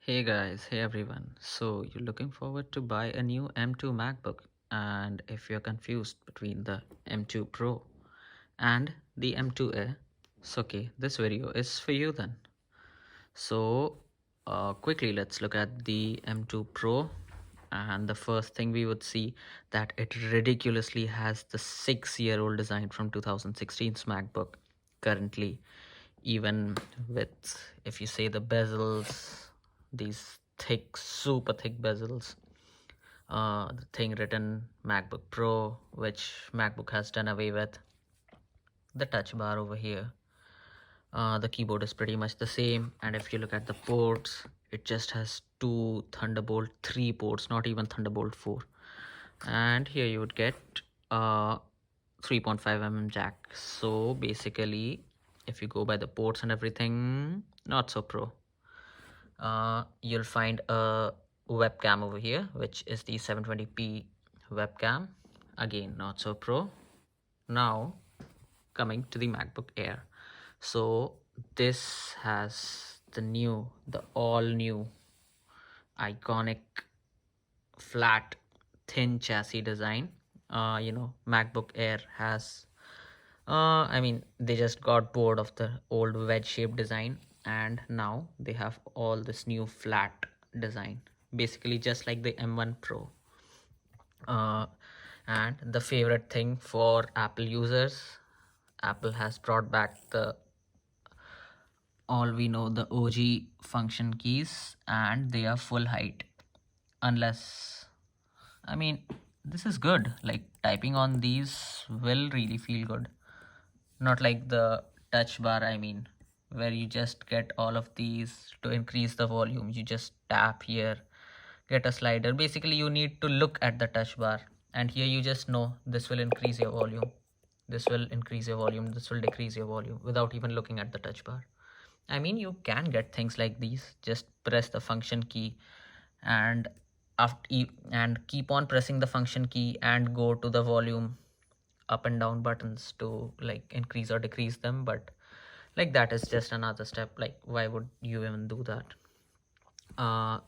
Hey guys, hey everyone. So you're looking forward to buy a new M2 MacBook, and if you're confused between the M2 Pro and the M2 Air, so okay, this video is for you then. So quickly let's look at the M2 Pro, and the first thing we would see that it ridiculously has the 6-year-old design from 2016's MacBook currently, even with, if you say, the bezels, these thick, super thick bezels, the thing written MacBook Pro, which MacBook has done away with, the touch bar over here, the keyboard is pretty much the same, and if you look at the ports, it just has two Thunderbolt 3 ports, not even Thunderbolt 4. And here you would get a 3.5 mm jack. So basically, if you go by the ports and everything, not so pro. You'll find a webcam over here, which is the 720p webcam. Again, not so pro. Now coming to the MacBook Air. So this has the all new iconic flat thin chassis design. MacBook Air has they just got bored of the old wedge shaped design, and now they have all this new flat design, basically just like the M1 Pro. uh, and the favorite thing for Apple users, Apple has brought back the all we know the OG function keys, and they are full height. Unless, I mean, this is good. Like, typing on these will really feel good. Not like the touch bar, where you just get all of these to increase the volume. You just tap here, get a slider. Basically, you need to look at the touch bar, and here you just know this will increase your volume, this will increase your volume, this will decrease your volume without even looking at the touch bar. You can get things like these. Just press the function key and and keep on pressing the function key and go to the volume up and down buttons to like increase or decrease them. But like, that is just another step. Like, why would you even do that?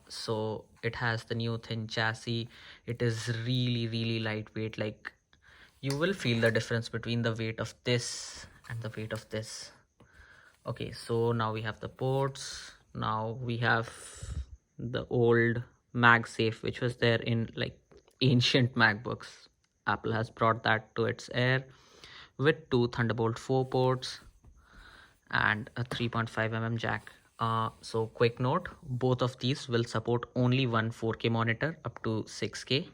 So it has the new thin chassis. It is really lightweight. Like, you will feel the difference between the weight of this and the weight of this. Okay, so now we have the ports. Now we have the old MagSafe, which was there in like ancient MacBooks. Apple has brought that to its Air with two Thunderbolt 4 ports and a 3.5 mm jack. So quick note, both of these will support only one 4K monitor up to 6K,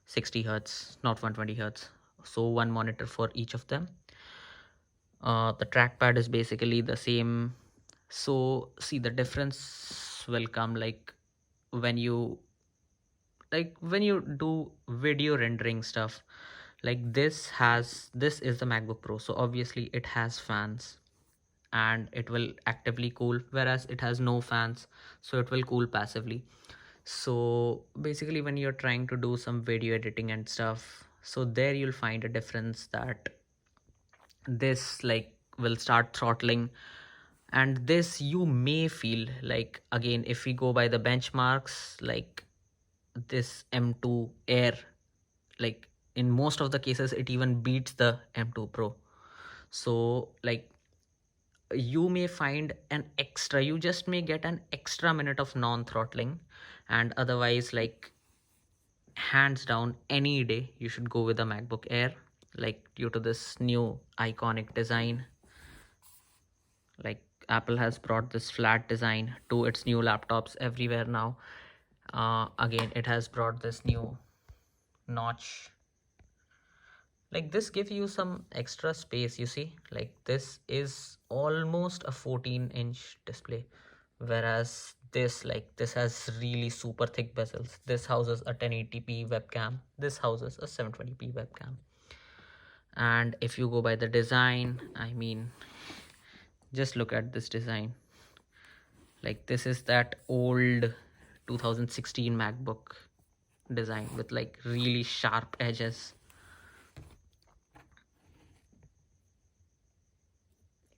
60 Hertz, not 120 Hertz. So one monitor for each of them. The trackpad is basically the same. So see, the difference will come like when you do video rendering stuff. Like, this is the MacBook Pro, so obviously it has fans and it will actively cool, whereas it has no fans, so it will cool passively. So basically, when you're trying to do some video editing and stuff, so there you'll find a difference that this like will start throttling, and this you may feel like, again, if we go by the benchmarks, like this M2 Air, like in most of the cases it even beats the M2 Pro. So like, you may find an extra, you just may get an extra minute of non-throttling, and otherwise, like, hands down, any day you should go with the MacBook Air, like, due to this new iconic design. Like, Apple has brought this flat design to its new laptops everywhere now. Again, it has brought this new notch. Like, this gives you some extra space, you see. Like, this is almost a 14-inch display, whereas this has really super thick bezels. This houses a 1080p webcam, this houses a 720p webcam. And if you go by the design, just look at this design. Like, this is that old 2016 MacBook design with like really sharp edges.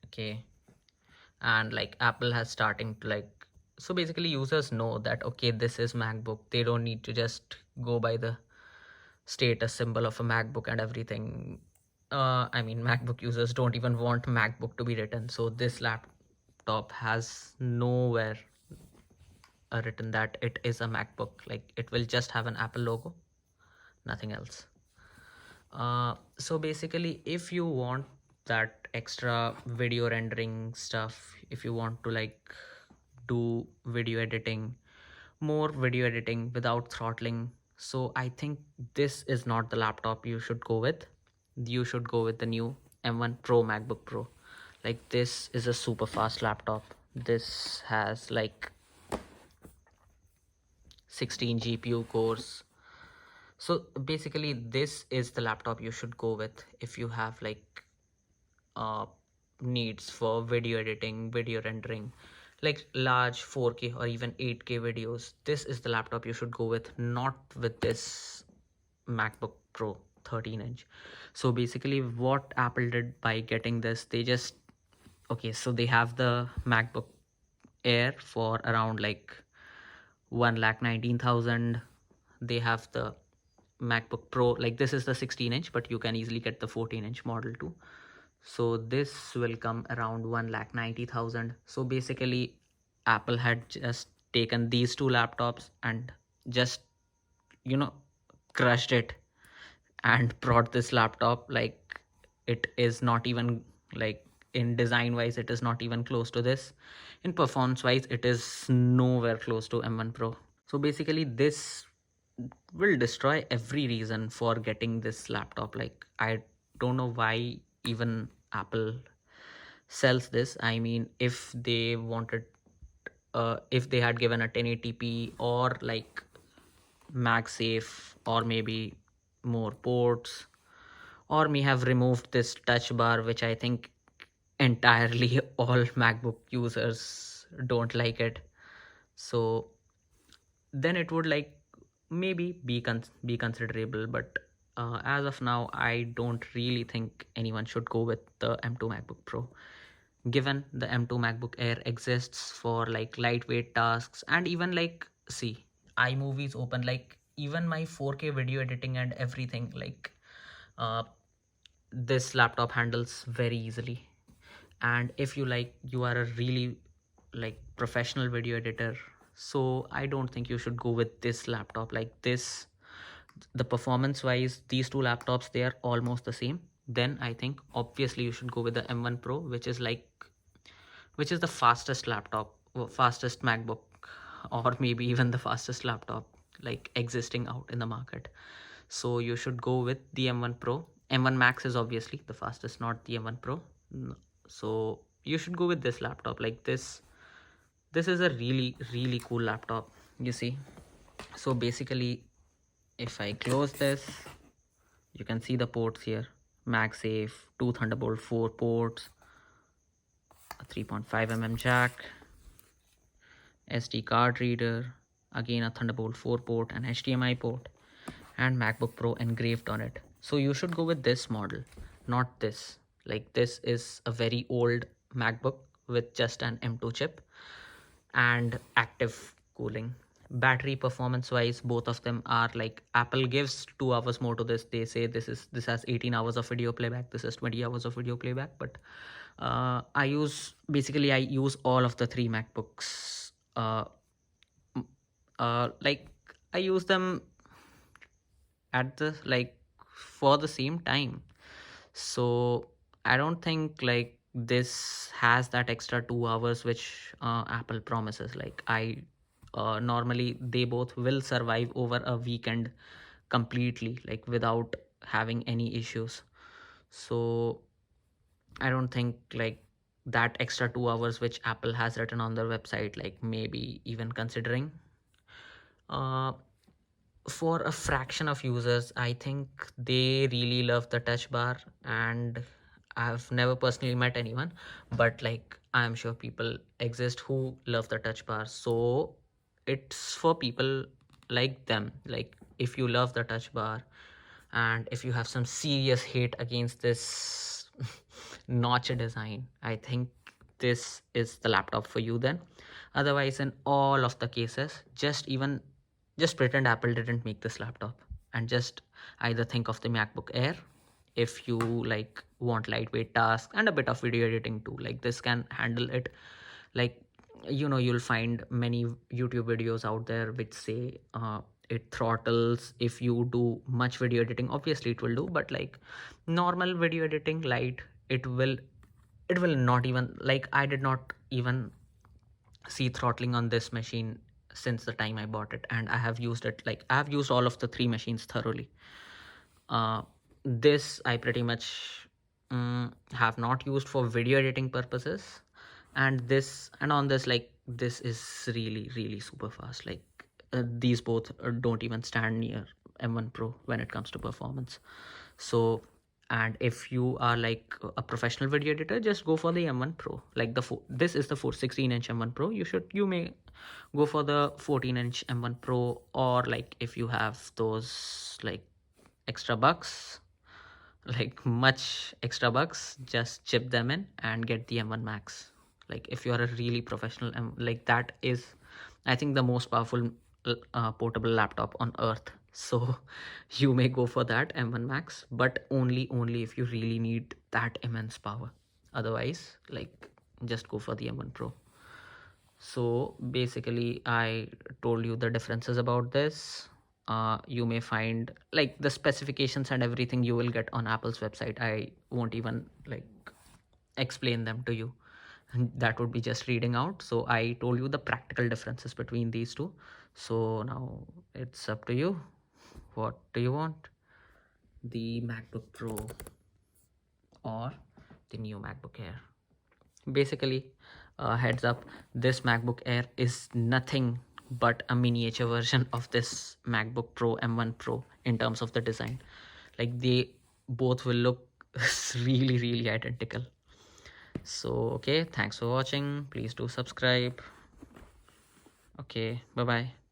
Okay, and like, Apple has starting to like so basically users know that okay, this is MacBook. They don't need to just go by the status symbol of a MacBook and everything. I mean, MacBook users don't even want MacBook to be written, so this laptop has nowhere written that it is a MacBook. Like, it will just have an Apple logo, nothing else. So basically, if you want that extra video rendering stuff, if you want to like do video editing, more video editing without throttling, so I think this is not the laptop you should go with. You should go with the new M1 Pro MacBook Pro. Like, this is a super fast laptop. This has like 16 GPU cores. So basically, this is the laptop you should go with if you have like uh, needs for video editing, video rendering, like large 4K or even 8K videos. This is the laptop you should go with, not with this MacBook Pro 13-inch. So basically, what Apple did by getting this, they just, okay, so they have the MacBook Air for around like 1,19,000. They have the MacBook Pro, like this is the 16-inch, but you can easily get the 14-inch model too. So this will come around 1,90,000. So basically, Apple had just taken these two laptops and just, you know, crushed it and brought this laptop. Like, it is not even like, in design wise, it is not even close to this. In performance wise, it is nowhere close to M1 Pro. So basically, this will destroy every reason for getting this laptop. Like, I don't know why even Apple sells this. I mean, if they wanted, if they had given a 1080p or like MagSafe, or maybe more ports, or may have removed this touch bar, which I think entirely all MacBook users don't like it. So then it would like maybe be considerable, but as of now, I don't really think anyone should go with the M2 MacBook Pro, given the M2 MacBook Air exists for like lightweight tasks. And even like, see, iMovies open, like even my 4K video editing and everything, like uh, this laptop handles very easily. And if you like, you are a really like professional video editor, so I don't think you should go with this laptop. Like this, the performance wise, these two laptops, they are almost the same. Then I think obviously you should go with the M1 Pro, which is like, which is the fastest laptop, fastest MacBook, or maybe even the fastest laptop like existing out in the market. So you should go with the M1 Pro. M1 Max is obviously the fastest, not the M1 Pro. So you should go with this laptop. Like this is a really cool laptop, you see. So basically, if I close this, you can see the ports here: MagSafe, two Thunderbolt 4 ports, a 3.5 mm jack, SD card reader, again a Thunderbolt 4 port, an HDMI port, and MacBook Pro engraved on it. So you should go with this model, not this. Like, this is a very old MacBook with just an M2 chip and active cooling. Battery performance wise, both of them are like, Apple gives 2 hours more to this. They say this has 18 hours of video playback, this is 20 hours of video playback. But I use all of the three MacBooks. Like, I use them at the like for the same time. So I don't think like this has that extra 2 hours which Apple promises. Like, I normally they both will survive over a weekend completely, like without having any issues. So I don't think like that extra 2 hours which Apple has written on their website, like maybe even considering. uh, for a fraction of users, I think they really love the touch bar. And I've never personally met anyone, but like I'm sure people exist who love the touch bar. So it's for people like them. Like, if you love the touch bar, and if you have some serious hate against this notch design, I think this is the laptop for you then. Otherwise, in all of the cases, just pretend Apple didn't make this laptop, and just either think of the MacBook Air. If you like want lightweight tasks and a bit of video editing too, like this can handle it. Like, you'll find many YouTube videos out there which say it throttles if you do much video editing. Obviously it will do, but like normal video editing light, it will not even, like, I did not even see throttling on this machine since the time I bought it, and I have used it, like I have used all of the three machines thoroughly. This I pretty much have not used for video editing purposes, and on this, like, this is really really super fast. Like these both don't even stand near M1 Pro when it comes to performance. So, and if you are like a professional video editor, just go for the M1 Pro. Like this is the 16-inch M1 Pro. You may go for the 14-inch M1 Pro, or like if you have those like extra bucks, like much extra bucks, just chip them in and get the M1 Max. Like if you are a really professional, like that is, I think, the most powerful portable laptop on earth. So you may go for that M1 Max, but only if you really need that immense power. Otherwise, like, just go for the M1 Pro. So basically I told you the differences about this. You may find like the specifications and everything you will get on Apple's website. I won't even like explain them to you. That would be just reading out. So I told you the practical differences between these two. So now it's up to you. What do you want? The MacBook Pro or the new MacBook Air? Basically, heads up, this MacBook Air is nothing but a miniature version of this MacBook Pro M1 Pro in terms of the design. Like they both will look really really identical. So okay, thanks for watching. Please do subscribe. Okay, bye bye.